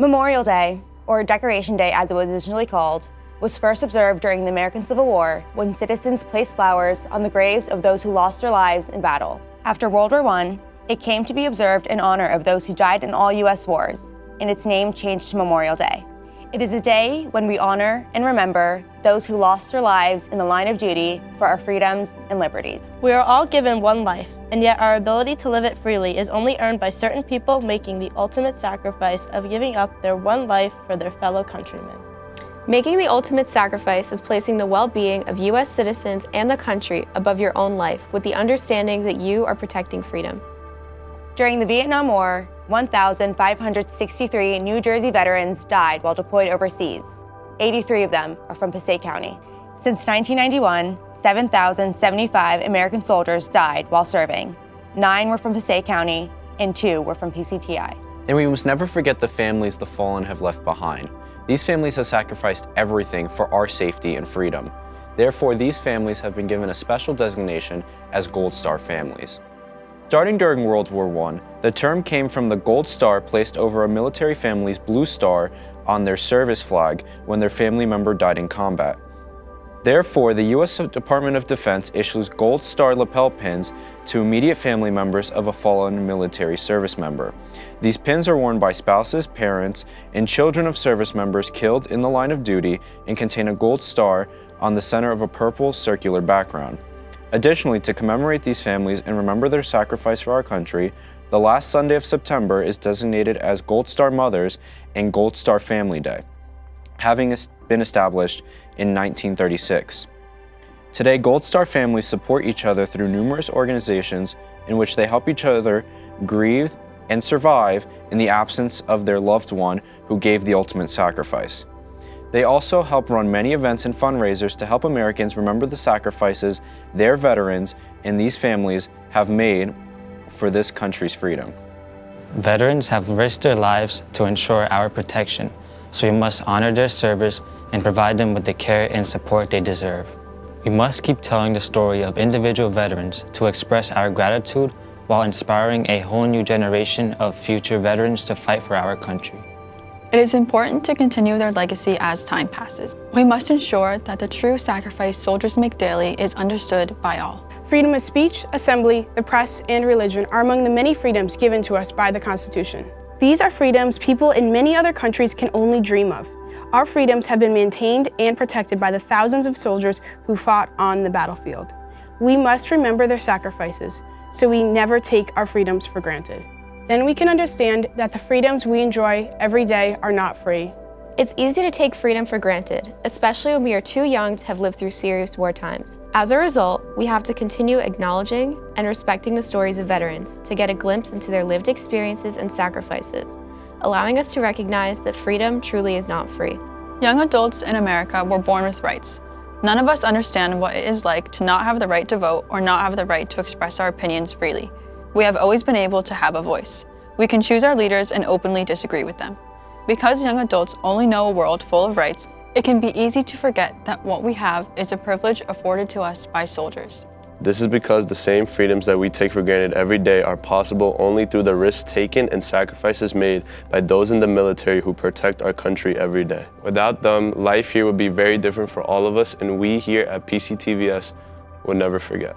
Memorial Day, or Decoration Day as it was originally called, was first observed during the American Civil War when citizens placed flowers on the graves of those who lost their lives in battle. After World War I, it came to be observed in honor of those who died in all U.S. wars, and its name changed to Memorial Day. It is a day when we honor and remember those who lost their lives in the line of duty for our freedoms and liberties. We are all given one life, and yet our ability to live it freely is only earned by certain people making the ultimate sacrifice of giving up their one life for their fellow countrymen. Making the ultimate sacrifice is placing the well-being of U.S. citizens and the country above your own life with the understanding that you are protecting freedom. During the Vietnam War, 1,563 New Jersey veterans died while deployed overseas. 83 of them are from Passaic County. Since 1991, 7,075 American soldiers died while serving. 9 were from Passaic County and 2 were from PCTI. And we must never forget the families the fallen have left behind. These families have sacrificed everything for our safety and freedom. Therefore, these families have been given a special designation as Gold Star families. Starting during World War I, the term came from the gold star placed over a military family's blue star on their service flag when their family member died in combat. Therefore, the U.S. Department of Defense issues gold star lapel pins to immediate family members of a fallen military service member. These pins are worn by spouses, parents, and children of service members killed in the line of duty and contain a gold star on the center of a purple circular background. Additionally, to commemorate these families and remember their sacrifice for our country, the last Sunday of September is designated as Gold Star Mothers and Gold Star Family Day, having been established in 1936. Today, Gold Star families support each other through numerous organizations in which they help each other grieve and survive in the absence of their loved one who gave the ultimate sacrifice. They also help run many events and fundraisers to help Americans remember the sacrifices their veterans and these families have made for this country's freedom. Veterans have risked their lives to ensure our protection, so we must honor their service and provide them with the care and support they deserve. We must keep telling the story of individual veterans to express our gratitude while inspiring a whole new generation of future veterans to fight for our country. It is important to continue their legacy as time passes. We must ensure that the true sacrifice soldiers make daily is understood by all. Freedom of speech, assembly, the press, and religion are among the many freedoms given to us by the Constitution. These are freedoms people in many other countries can only dream of. Our freedoms have been maintained and protected by the thousands of soldiers who fought on the battlefield. We must remember their sacrifices, so we never take our freedoms for granted. Then we can understand that the freedoms we enjoy every day are not free. It's easy to take freedom for granted, especially when we are too young to have lived through serious war times. As a result, we have to continue acknowledging and respecting the stories of veterans to get a glimpse into their lived experiences and sacrifices, allowing us to recognize that freedom truly is not free. Young adults in America were born with rights. None of us understand what it is like to not have the right to vote or not have the right to express our opinions freely. We have always been able to have a voice. We can choose our leaders and openly disagree with them. Because young adults only know a world full of rights, it can be easy to forget that what we have is a privilege afforded to us by soldiers. This is because the same freedoms that we take for granted every day are possible only through the risks taken and sacrifices made by those in the military who protect our country every day. Without them, life here would be very different for all of us, and we here at PCTVS will never forget.